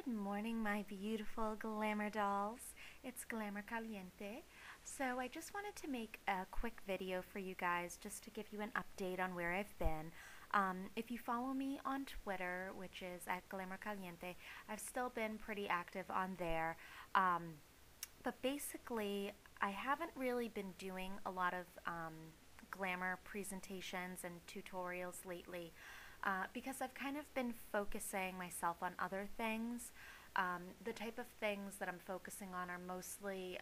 Good morning, my beautiful glamour dolls. It's Glamour Caliente. So I just wanted to make a quick video for you guys just to give you an update on where I've been. If you follow me on Twitter, which is at Glamour Caliente, I've still been pretty active on there. But basically, I haven't really been doing a lot of glamour presentations and tutorials lately. Because I've kind of been focusing myself on other things. The type of things that I'm focusing on are mostly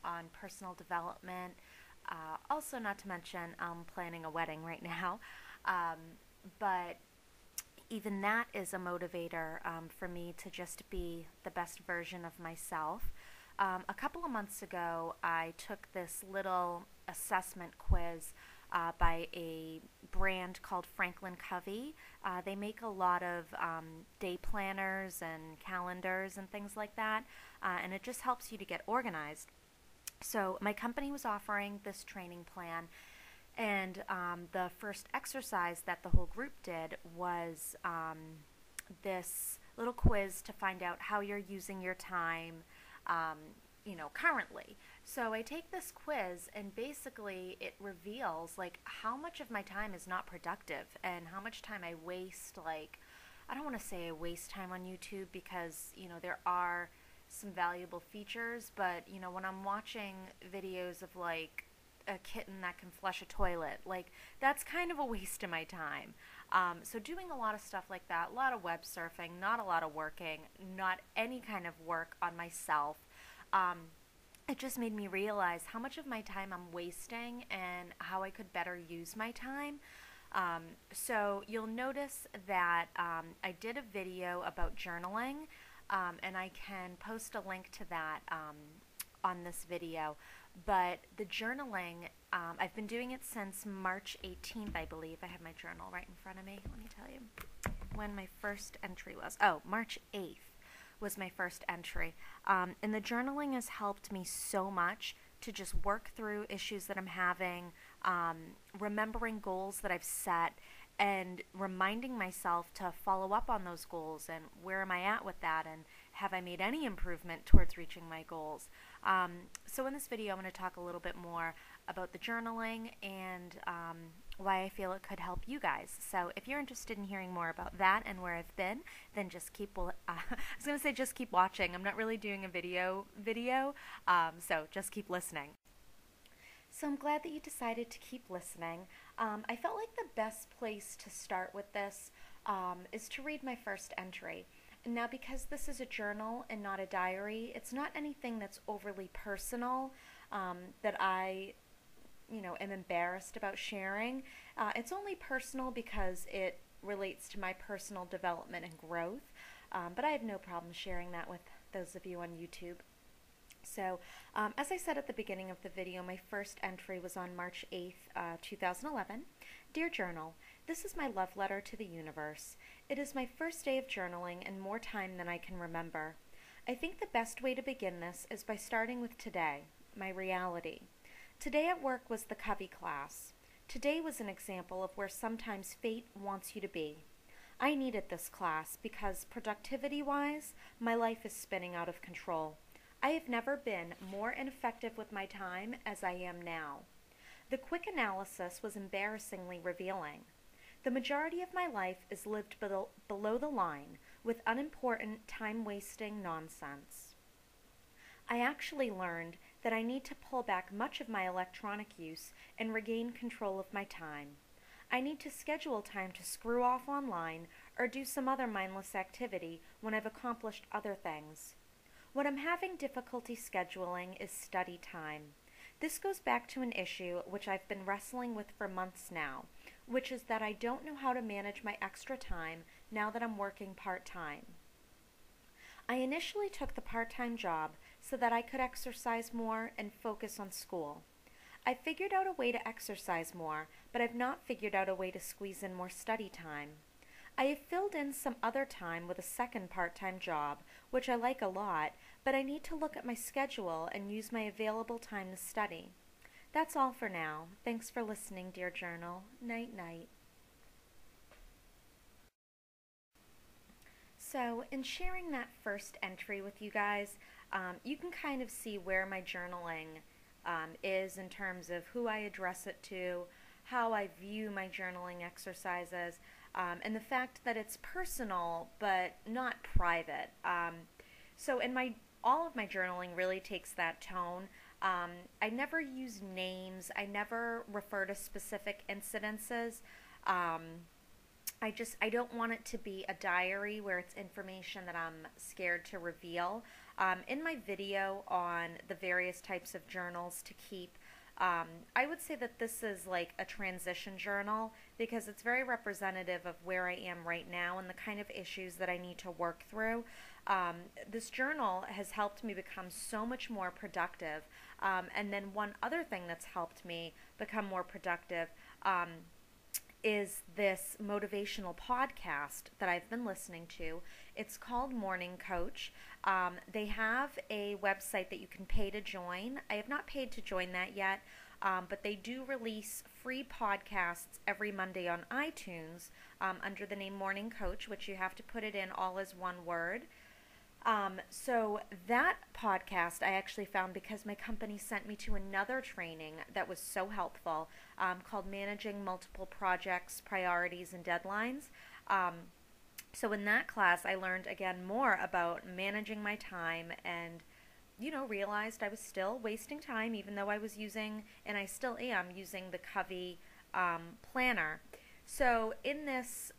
on personal development. Also, not to mention, I'm planning a wedding right now. Um, but even that is a motivator for me to just be the best version of myself. A couple of months ago, I took this little assessment quiz by a brand called Franklin Covey. They make a lot of day planners and calendars and things like that, and it just helps you to get organized. So my company was offering this training plan, and the first exercise that the whole group did was this little quiz to find out how you're using your time, currently. So I take this quiz, and basically it reveals like how much of my time is not productive and how much time I waste. Like, I don't want to say I waste time on YouTube because there are some valuable features, but when I'm watching videos of like a kitten that can flush a toilet, like that's kind of a waste of my time. So doing a lot of stuff like that, a lot of web surfing, not a lot of working, not any kind of work on myself. Um, it just made me realize how much of my time I'm wasting and how I could better use my time. So you'll notice that I did a video about journaling, and I can post a link to that on this video. But the journaling, I've been doing it since March 18th, I believe. I have my journal right in front of me. Let me tell you when my first entry was. Oh, March 8th was my first entry. And the journaling has helped me so much to just work through issues that I'm having, remembering goals that I've set, and reminding myself to follow up on those goals and where am I at with that, and have I made any improvement towards reaching my goals. So in this video, I'm going to talk a little bit more about the journaling and why I feel it could help you guys. So if you're interested in hearing more about that and where I've been, then just keep, I was going to say just keep watching. I'm not really doing a video, so just keep listening. So I'm glad that you decided to keep listening. I felt like the best place to start with this is to read my first entry. Now, because this is a journal and not a diary, it's not anything that's overly personal that I am embarrassed about sharing. It's only personal because it relates to my personal development and growth, but I have no problem sharing that with those of you on YouTube. So, as I said at the beginning of the video, my first entry was on March 8th, 2011. Dear Journal, this is my love letter to the universe. It is my first day of journaling and more time than I can remember. I think the best way to begin this is by starting with today, my reality. Today at work was the Covey class. Today was an example of where sometimes fate wants you to be. I needed this class because, productivity-wise, my life is spinning out of control. I have never been more ineffective with my time as I am now. The quick analysis was embarrassingly revealing. The majority of my life is lived below the line with unimportant, time-wasting nonsense. I actually learned that I need to pull back much of my electronic use and regain control of my time. I need to schedule time to screw off online or do some other mindless activity when I've accomplished other things. What I'm having difficulty scheduling is study time. This goes back to an issue which I've been wrestling with for months now, which is that I don't know how to manage my extra time now that I'm working part-time. I initially took the part-time job so that I could exercise more and focus on school. I figured out a way to exercise more, but I've not figured out a way to squeeze in more study time. I have filled in some other time with a second part-time job, which I like a lot, but I need to look at my schedule and use my available time to study. That's all for now. Thanks for listening, dear journal. Night, night. So, in sharing that first entry with you guys, you can kind of see where my journaling is in terms of who I address it to, how I view my journaling exercises, and the fact that it's personal but not private. So, in my all of my journaling really takes that tone. I never use names. I never refer to specific incidences. Um, I don't want it to be a diary where it's information that I'm scared to reveal. In my video on the various types of journals to keep, I would say that this is like a transition journal because it's very representative of where I am right now and the kind of issues that I need to work through. Um, this journal has helped me become so much more productive. And then one other thing that's helped me become more productive is this motivational podcast that I've been listening to. It's called Morning Coach. They have a website that you can pay to join. I have not paid to join that yet, but they do release free podcasts every Monday on iTunes under the name Morning Coach, which you have to put it in all as one word. So that podcast I actually found because my company sent me to another training that was so helpful called Managing Multiple Projects, Priorities, and Deadlines. Um, so in that class, I learned again more about managing my time and realized I was still wasting time even though I was using, and I still am using the Covey planner. So in this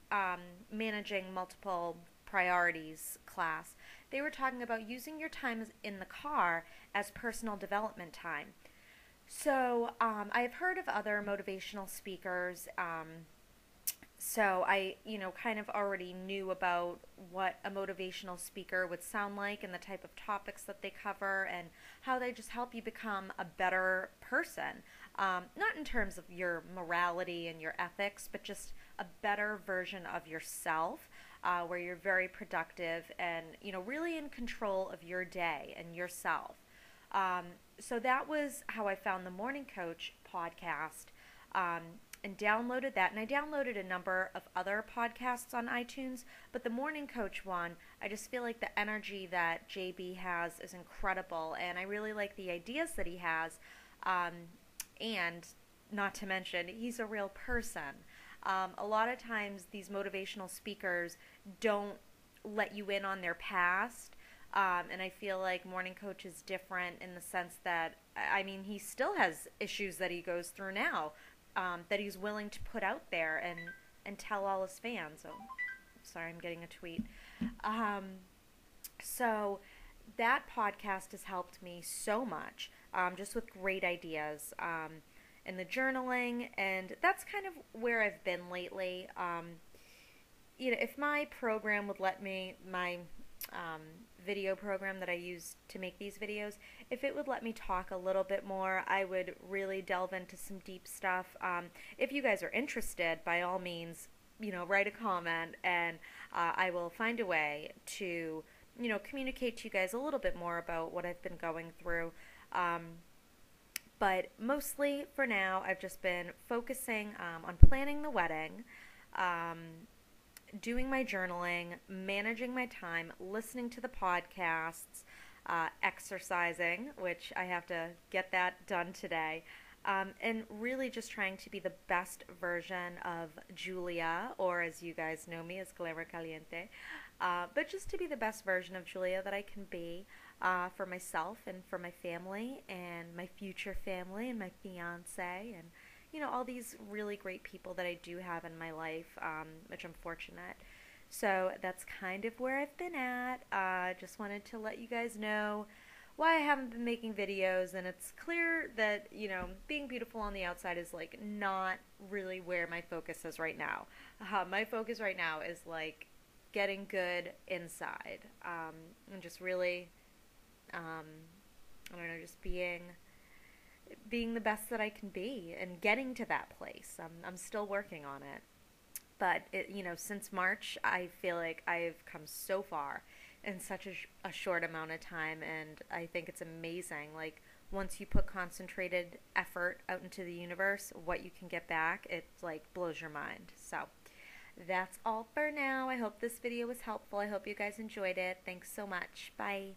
Managing Multiple Priorities class, they were talking about using your time in the car as personal development time. So I have heard of other motivational speakers. So I, kind of already knew about what a motivational speaker would sound like and the type of topics that they cover and how they just help you become a better person. Not in terms of your morality and your ethics, but just a better version of yourself. Where you're very productive and really in control of your day and yourself. So that was how I found the Morning Coach podcast and downloaded that. And I downloaded a number of other podcasts on iTunes, but the Morning Coach one, I just feel like the energy that JB has is incredible, and I really like the ideas that he has. And not to mention, he's a real person. A lot of times these motivational speakers don't let you in on their past. And I feel like Morning Coach is different in the sense that, he still has issues that he goes through now that he's willing to put out there and tell all his fans. Oh, sorry, I'm getting a tweet. So that podcast has helped me so much, just with great ideas. And the journaling, and that's kind of where I've been lately. If my program would let me, my video program that I use to make these videos, if it would let me talk a little bit more, I would really delve into some deep stuff. If you guys are interested, by all means, write a comment, and I will find a way to, communicate to you guys a little bit more about what I've been going through. But mostly for now, I've just been focusing on planning the wedding, doing my journaling, managing my time, listening to the podcasts, exercising, which I have to get that done today, and really just trying to be the best version of Julia, or as you guys know me as Glamour Caliente, but just to be the best version of Julia that I can be. For myself and for my family and my future family and my fiance and all these really great people that I do have in my life, which I'm fortunate. So that's kind of where I've been at. Just wanted to let you guys know why I haven't been making videos, and it's clear that being beautiful on the outside is like not really where my focus is right now. My focus right now is like getting good inside, and just really I don't know, just being the best that I can be and getting to that place. I'm still working on it. But, since March, I feel like I've come so far in such a short amount of time, and I think it's amazing. Like, once you put concentrated effort out into the universe, what you can get back, it, like, blows your mind. So, That's all for now. I hope this video was helpful. I hope you guys enjoyed it. Thanks so much. Bye.